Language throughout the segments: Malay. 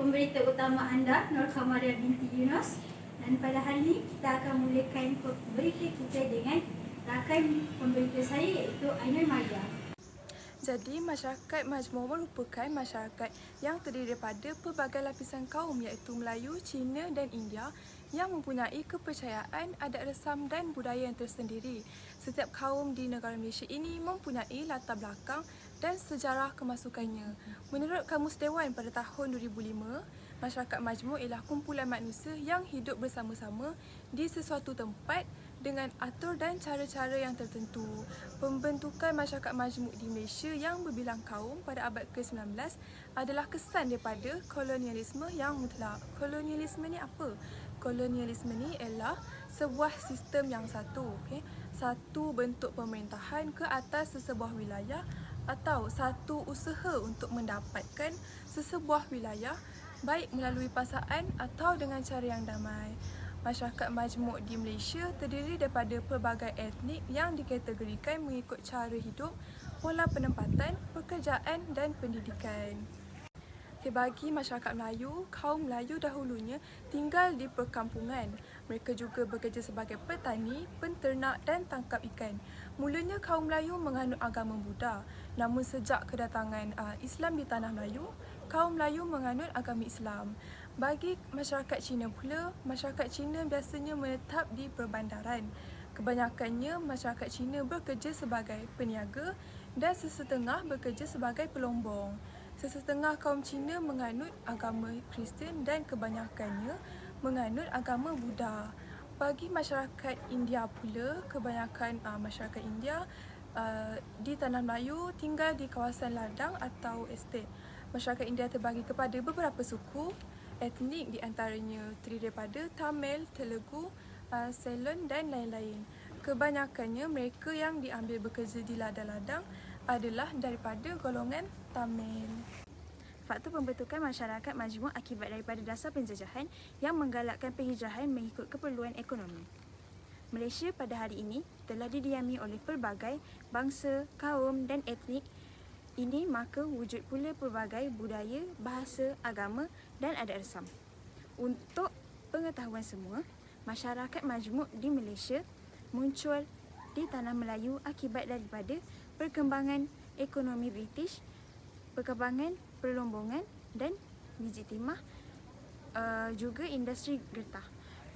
pemberita utama anda, Nur Khamaria binti Yunus. Dan pada hari ini kita akan mulakan berita kita dengan rakan pemberita saya iaitu Ainul Maria. Jadi, masyarakat Majmuk merupakan masyarakat yang terdiri daripada pelbagai lapisan kaum iaitu Melayu, Cina dan India yang mempunyai kepercayaan, adat resam dan budaya yang tersendiri. Setiap kaum di negara Malaysia ini mempunyai latar belakang dan sejarah kemasukannya. Menurut Kamus Dewan pada tahun 2005, masyarakat Majmuk ialah kumpulan manusia yang hidup bersama-sama di sesuatu tempat dengan atur dan cara-cara yang tertentu. Pembentukan masyarakat majmuk di Malaysia yang berbilang kaum pada abad ke-19 adalah kesan daripada kolonialisme yang mutlak. Kolonialisme ni apa? Kolonialisme ni ialah sebuah sistem yang satu, satu bentuk pemerintahan ke atas sesebuah wilayah atau satu usaha untuk mendapatkan sesebuah wilayah baik melalui paksaan atau dengan cara yang damai. Masyarakat majmuk di Malaysia terdiri daripada pelbagai etnik yang dikategorikan mengikut cara hidup, pola penempatan, pekerjaan dan pendidikan. Bagi masyarakat Melayu, kaum Melayu dahulunya tinggal di perkampungan. Mereka juga bekerja sebagai petani, penternak dan tangkap ikan. Mulanya kaum Melayu menganut agama Buddha. Namun sejak kedatangan Islam di tanah Melayu, kaum Melayu menganut agama Islam. Bagi masyarakat Cina pula, masyarakat Cina biasanya menetap di perbandaran. Kebanyakannya masyarakat Cina bekerja sebagai peniaga dan sesetengah bekerja sebagai pelombong. Sesetengah kaum Cina menganut agama Kristian dan kebanyakannya menganut agama Buddha. Bagi masyarakat India pula, kebanyakan masyarakat India di Tanah Melayu tinggal di kawasan ladang atau estet. Masyarakat India terbagi kepada beberapa suku etnik, di antaranya terdiri daripada Tamil, Telugu, Ceylon dan lain-lain. Kebanyakannya mereka yang diambil bekerja di ladang-ladang adalah daripada golongan Tamil. Faktor pembentukan masyarakat majmuk akibat daripada dasar penjajahan yang menggalakkan penghijrahan mengikut keperluan ekonomi. Malaysia pada hari ini telah didiami oleh pelbagai bangsa, kaum dan etnik. Ini maka wujud pula pelbagai budaya, bahasa, agama dan adat resam. Untuk pengetahuan semua, masyarakat majmuk di Malaysia muncul di tanah Melayu akibat daripada perkembangan ekonomi British, perkembangan perlombongan dan biji timah, juga industri getah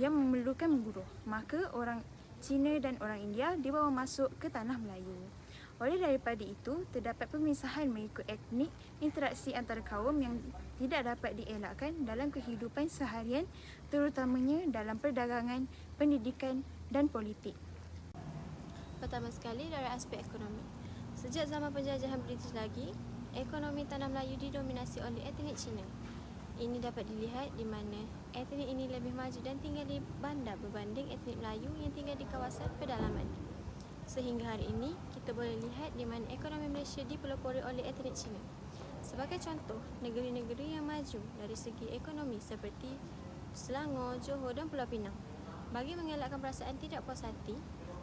yang memerlukan memburuh. Maka orang Cina dan orang India dibawa masuk ke tanah Melayu. Oleh daripada itu, terdapat pemisahan mengikut etnik, interaksi antara kaum yang tidak dapat dielakkan dalam kehidupan seharian, terutamanya dalam perdagangan, pendidikan dan politik. Pertama sekali dari aspek ekonomi. Sejak zaman penjajahan British lagi, ekonomi tanah Melayu didominasi oleh etnik Cina. Ini dapat dilihat di mana etnik ini lebih maju dan tinggal di bandar berbanding etnik Melayu yang tinggal di kawasan pedalaman. Sehingga hari ini, kita boleh lihat di mana ekonomi Malaysia dipelopori oleh etnik Cina. Sebagai contoh, negeri-negeri yang maju dari segi ekonomi seperti Selangor, Johor dan Pulau Pinang. Bagi mengelakkan perasaan tidak puas hati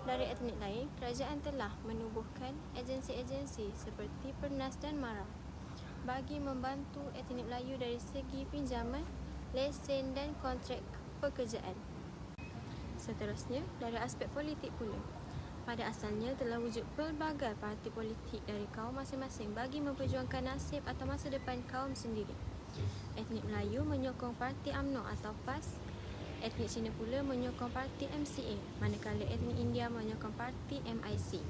dari etnik lain, kerajaan telah menubuhkan agensi-agensi seperti Pernas dan MARA bagi membantu etnik Melayu dari segi pinjaman, lesen dan kontrak pekerjaan. Seterusnya, dari aspek politik pula. Pada asalnya telah wujud pelbagai parti politik dari kaum masing-masing bagi memperjuangkan nasib atau masa depan kaum sendiri. Etnik Melayu menyokong parti UMNO atau PAS, etnik Cina pula menyokong parti MCA, manakala etnik India menyokong parti MIC.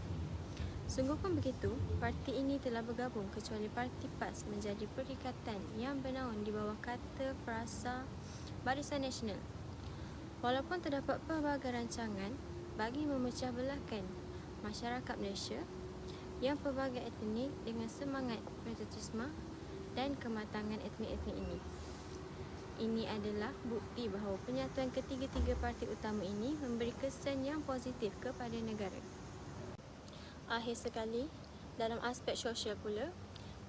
Sungguh pun begitu, parti ini telah bergabung kecuali parti PAS menjadi perikatan yang bernaung di bawah kata frasa Barisan Nasional. Walaupun terdapat pelbagai rancangan bagi memecah belahkan masyarakat Malaysia yang pelbagai etnik dengan semangat patriotisme dan kematangan etnik-etnik ini. Ini adalah bukti bahawa penyatuan ketiga-tiga parti utama ini memberi kesan yang positif kepada negara. Akhir sekali, dalam aspek sosial pula,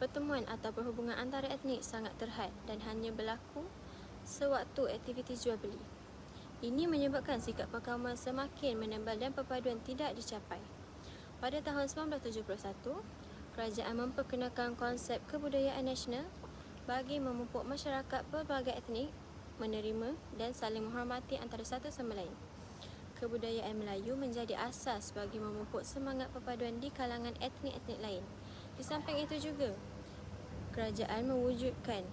pertemuan atau perhubungan antara etnik sangat terhad dan hanya berlaku sewaktu aktiviti jual beli. Ini menyebabkan sikap perkawaman semakin menebal dan perpaduan tidak dicapai. Pada tahun 1971, kerajaan memperkenalkan konsep kebudayaan nasional bagi memupuk masyarakat pelbagai etnik menerima dan saling menghormati antara satu sama lain. Kebudayaan Melayu menjadi asas bagi memupuk semangat perpaduan di kalangan etnik-etnik lain. Di samping itu juga, kerajaan mewujudkan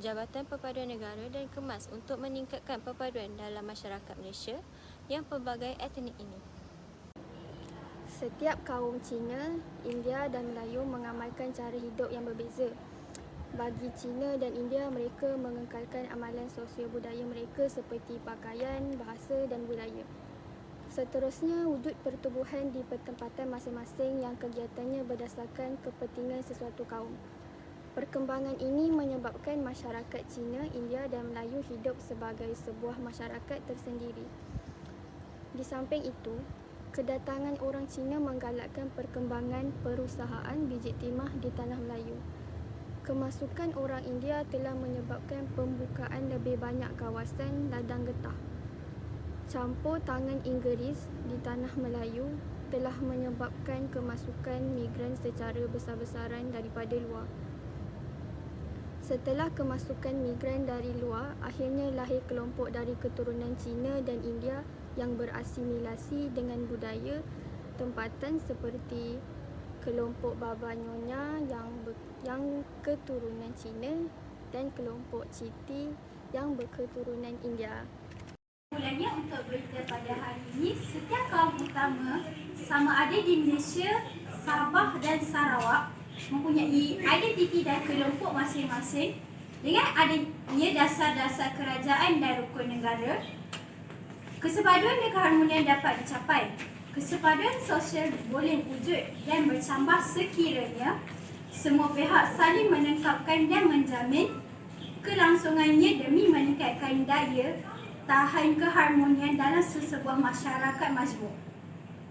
Jabatan Perpaduan Negara dan Kemas untuk meningkatkan perpaduan dalam masyarakat Malaysia yang pelbagai etnik ini. Setiap kaum Cina, India dan Melayu mengamalkan cara hidup yang berbeza. Bagi Cina dan India, mereka mengekalkan amalan sosial budaya mereka seperti pakaian, bahasa dan budaya. Seterusnya, wujud pertubuhan di pertempatan masing-masing yang kegiatannya berdasarkan kepentingan sesuatu kaum. Perkembangan ini menyebabkan masyarakat Cina, India dan Melayu hidup sebagai sebuah masyarakat tersendiri. Di samping itu, kedatangan orang Cina menggalakkan perkembangan perusahaan biji timah di tanah Melayu. Kemasukan orang India telah menyebabkan pembukaan lebih banyak kawasan ladang getah. Campur tangan Inggeris di tanah Melayu telah menyebabkan kemasukan migran secara besar-besaran daripada luar. Setelah kemasukan migran dari luar, akhirnya lahir kelompok dari keturunan Cina dan India yang berasimilasi dengan budaya tempatan seperti kelompok Baba Nyonya yang keturunan Cina dan kelompok Citi yang berketurunan India. Kesimpulannya untuk berita pada hari ini, setiap kaum utama sama ada di Malaysia, Sabah dan Sarawak mempunyai identiti dan kelompok masing-masing dengan adanya dasar-dasar kerajaan dan rukun negara. Kesepaduan dan keharmonian dapat dicapai. Kesepaduan sosial boleh wujud dan bercambah sekiranya semua pihak saling menengkapkan dan menjamin kelangsungannya demi meningkatkan daya tahan keharmonian dalam sesebuah masyarakat majmuk.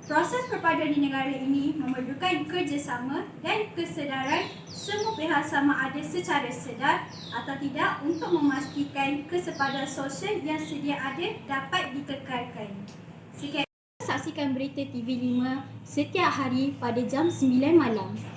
Proses perpaduan di negara ini memerlukan kerjasama dan kesedaran semua pihak sama ada secara sedar atau tidak untuk memastikan kesepaduan sosial yang sedia ada dapat dikekalkan. Sekian, saksikan berita TV5 setiap hari pada jam 9 malam.